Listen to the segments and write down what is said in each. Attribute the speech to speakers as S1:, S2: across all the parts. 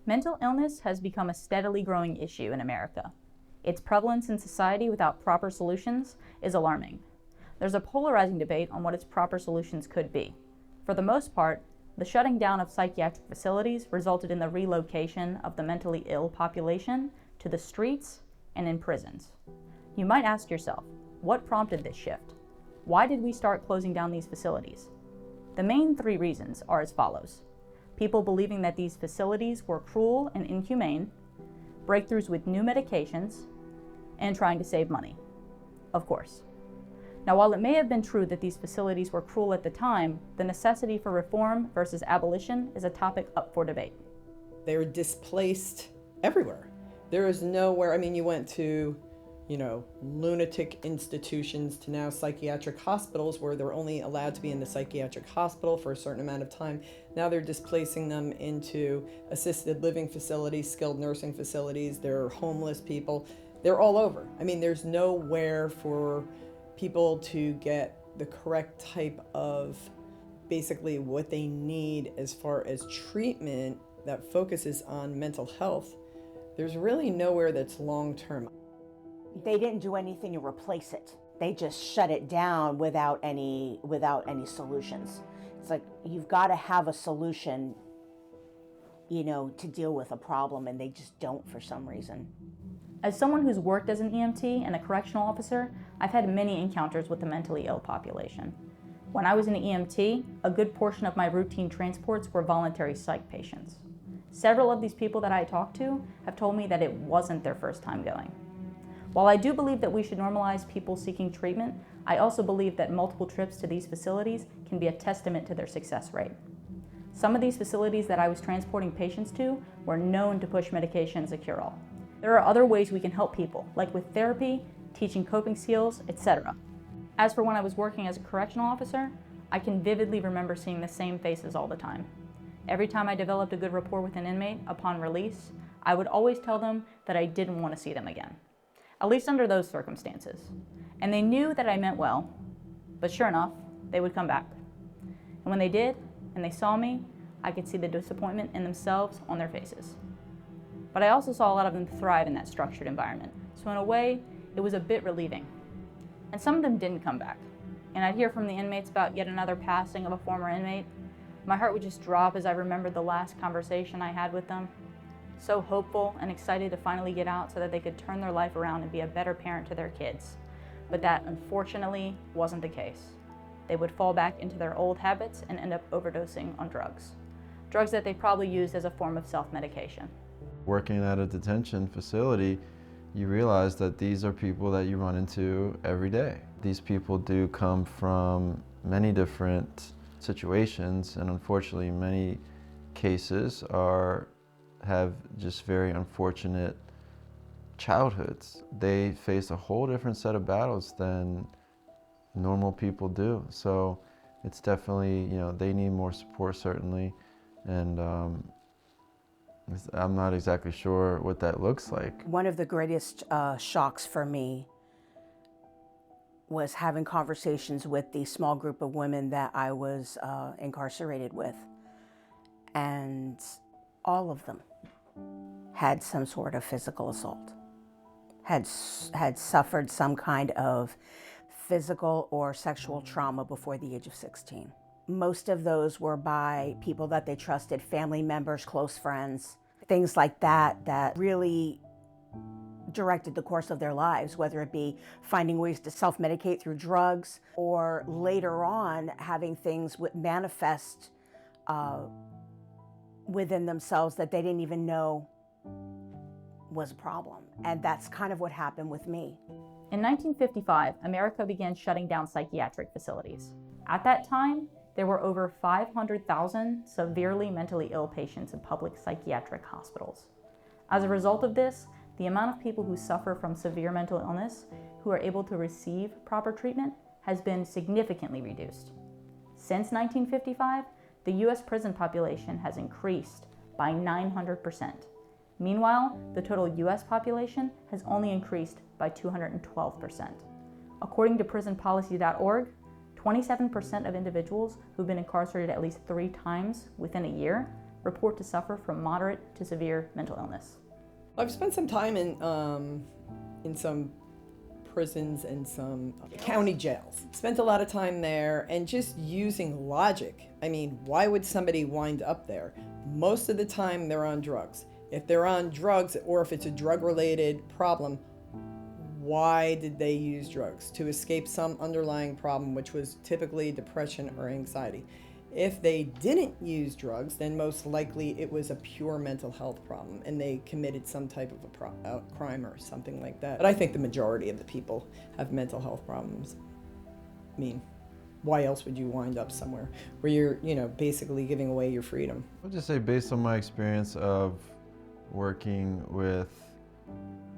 S1: Mental illness has become a steadily growing issue in America. Its prevalence in society without proper solutions is alarming. There's a polarizing debate on what its proper solutions could be. For the most part, the shutting down of psychiatric facilities resulted in the relocation of the mentally ill population to the streets and in prisons. You might ask yourself, what prompted this shift? Why did we start closing down these facilities? The main three reasons are as follows. People believing that these facilities were cruel and inhumane, breakthroughs with new medications, and trying to save money. Of course. Now, while it may have been true that these facilities were cruel at the time, the necessity for reform versus abolition is a topic up for debate.
S2: They were displaced everywhere. There is nowhere, you went to, lunatic institutions to now psychiatric hospitals where they're only allowed to be in the psychiatric hospital for a certain amount of time. Now they're displacing them into assisted living facilities, skilled nursing facilities, they're homeless people. They're all over. There's nowhere for people to get the correct type of basically what they need as far as treatment that focuses on mental health. There's really nowhere that's long-term.
S3: They didn't do anything to replace it. They just shut it down without any solutions. It's like you've got to have a solution, to deal with a problem, and they just don't for some reason.
S1: As someone who's worked as an EMT and a correctional officer, I've had many encounters with the mentally ill population. When I was an EMT, a good portion of my routine transports were voluntary psych patients. Several of these people that I talked to have told me that it wasn't their first time going. While I do believe that we should normalize people seeking treatment, I also believe that multiple trips to these facilities can be a testament to their success rate. Some of these facilities that I was transporting patients to were known to push medication as a cure-all. There are other ways we can help people, like with therapy, teaching coping skills, etc. As for when I was working as a correctional officer, I can vividly remember seeing the same faces all the time. Every time I developed a good rapport with an inmate upon release, I would always tell them that I didn't want to see them again, at least under those circumstances. And they knew that I meant well, but sure enough, they would come back. And when they did, and they saw me, I could see the disappointment in themselves on their faces. But I also saw a lot of them thrive in that structured environment. So in a way, it was a bit relieving. And some of them didn't come back. And I'd hear from the inmates about yet another passing of a former inmate. My heart would just drop as I remembered the last conversation I had with them. So hopeful and excited to finally get out so that they could turn their life around and be a better parent to their kids. But that, unfortunately, wasn't the case. They would fall back into their old habits and end up overdosing on drugs. Drugs that they probably used as a form of self-medication.
S4: Working at a detention facility, you realize that these are people that you run into every day. These people do come from many different situations, and unfortunately many cases have just very unfortunate childhoods. They face a whole different set of battles than normal people do. So it's definitely, they need more support certainly, and I'm not exactly sure what that looks like.
S3: One of the greatest shocks for me was having conversations with the small group of women that I was incarcerated with. And all of them had some sort of physical assault, had suffered some kind of physical or sexual trauma before the age of 16. Most of those were by people that they trusted, family members, close friends, things like that, that really directed the course of their lives, whether it be finding ways to self-medicate through drugs or later on having things manifest within themselves that they didn't even know was a problem. And that's kind of what happened with me.
S1: In 1955, America began shutting down psychiatric facilities. At that time, there were over 500,000 severely mentally ill patients in public psychiatric hospitals. As a result of this, the amount of people who suffer from severe mental illness who are able to receive proper treatment has been significantly reduced. Since 1955, the U.S. prison population has increased by 900%. Meanwhile, the total U.S. population has only increased by 212%. According to prisonpolicy.org, 27% of individuals who've been incarcerated at least 3 times within a year report to suffer from moderate to severe mental illness.
S2: I've spent some time in some prisons and some county jails. Spent a lot of time there and just using logic. I mean, why would somebody wind up there? Most of the time they're on drugs. If they're on drugs, or if it's a drug-related problem, why did they use drugs? To escape some underlying problem, which was typically depression or anxiety. If they didn't use drugs, then most likely it was a pure mental health problem and they committed some type of a crime or something like that. But I think the majority of the people have mental health problems. I mean, why else would you wind up somewhere where you're, basically giving away your freedom?
S4: I'll just say, based on my experience of working with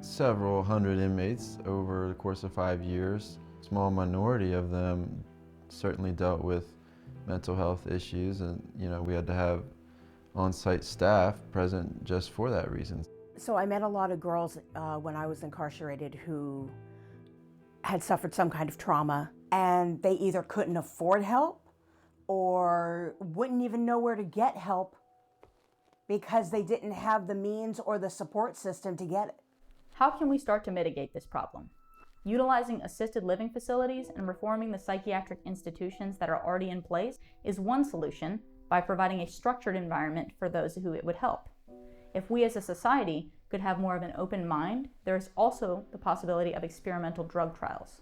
S4: several hundred inmates over the course of 5 years, a small minority of them certainly dealt with mental health issues, and we had to have on-site staff present just for that reason.
S3: So I met a lot of girls when I was incarcerated who had suffered some kind of trauma, and they either couldn't afford help or wouldn't even know where to get help because they didn't have the means or the support system to get it.
S1: How can we start to mitigate this problem? Utilizing assisted living facilities and reforming the psychiatric institutions that are already in place is one solution by providing a structured environment for those who it would help. If we as a society could have more of an open mind, there is also the possibility of experimental drug trials.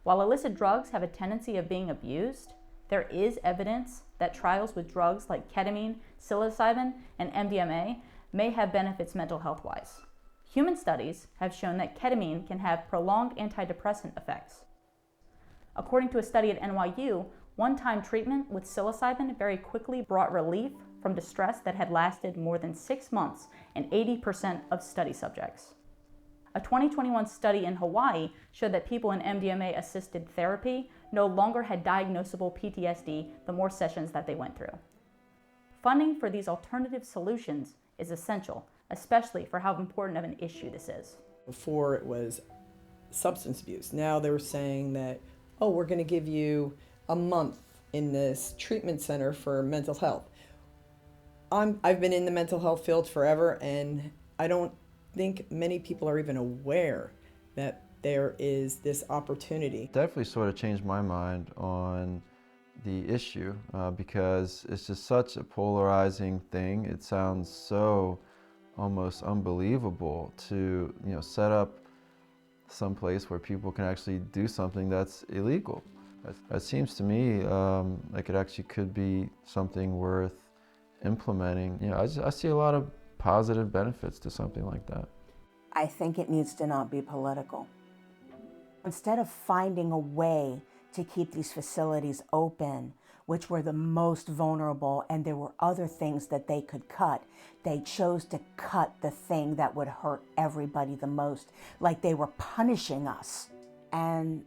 S1: While illicit drugs have a tendency of being abused, there is evidence that trials with drugs like ketamine, psilocybin, and MDMA may have benefits mental health-wise. Human studies have shown that ketamine can have prolonged antidepressant effects. According to a study at NYU, one-time treatment with psilocybin very quickly brought relief from distress that had lasted more than 6 months in 80% of study subjects. A 2021 study in Hawaii showed that people in MDMA-assisted therapy no longer had diagnosable PTSD the more sessions that they went through. Funding for these alternative solutions is essential, especially for how important of an issue this is.
S2: Before it was substance abuse. Now they're saying that, we're going to give you a month in this treatment center for mental health. I've been in the mental health field forever, and I don't think many people are even aware that there is this opportunity.
S4: Definitely sort of changed my mind on the issue because it's just such a polarizing thing. It sounds so almost unbelievable to set up some place where people can actually do something that's illegal. It seems to me like it actually could be something worth implementing. I see a lot of positive benefits to something like that.
S3: I think it needs to not be political. Instead of finding a way to keep these facilities open, which were the most vulnerable, and there were other things that they could cut, they chose to cut the thing that would hurt everybody the most, like they were punishing us. And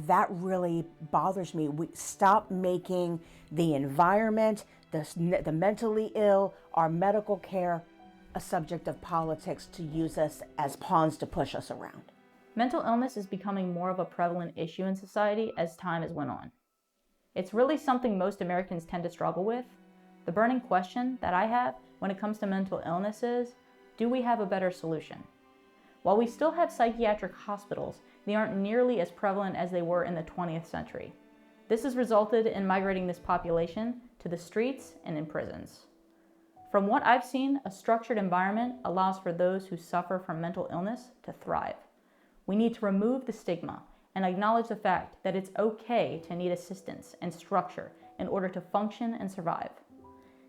S3: that really bothers me. We stop making the environment, the mentally ill, our medical care, a subject of politics to use us as pawns to push us around.
S1: Mental illness is becoming more of a prevalent issue in society as time has went on. It's really something most Americans tend to struggle with. The burning question that I have when it comes to mental illness is, do we have a better solution? While we still have psychiatric hospitals, they aren't nearly as prevalent as they were in the 20th century. This has resulted in migrating this population to the streets and in prisons. From what I've seen, a structured environment allows for those who suffer from mental illness to thrive. We need to remove the stigma and acknowledge the fact that it's okay to need assistance and structure in order to function and survive.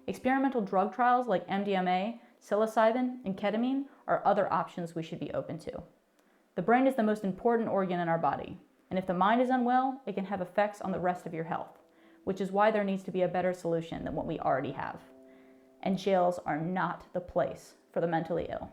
S1: Experimental drug trials like MDMA, psilocybin, and ketamine are other options we should be open to. The brain is the most important organ in our body, and if the mind is unwell, it can have effects on the rest of your health, which is why there needs to be a better solution than what we already have. And jails are not the place for the mentally ill.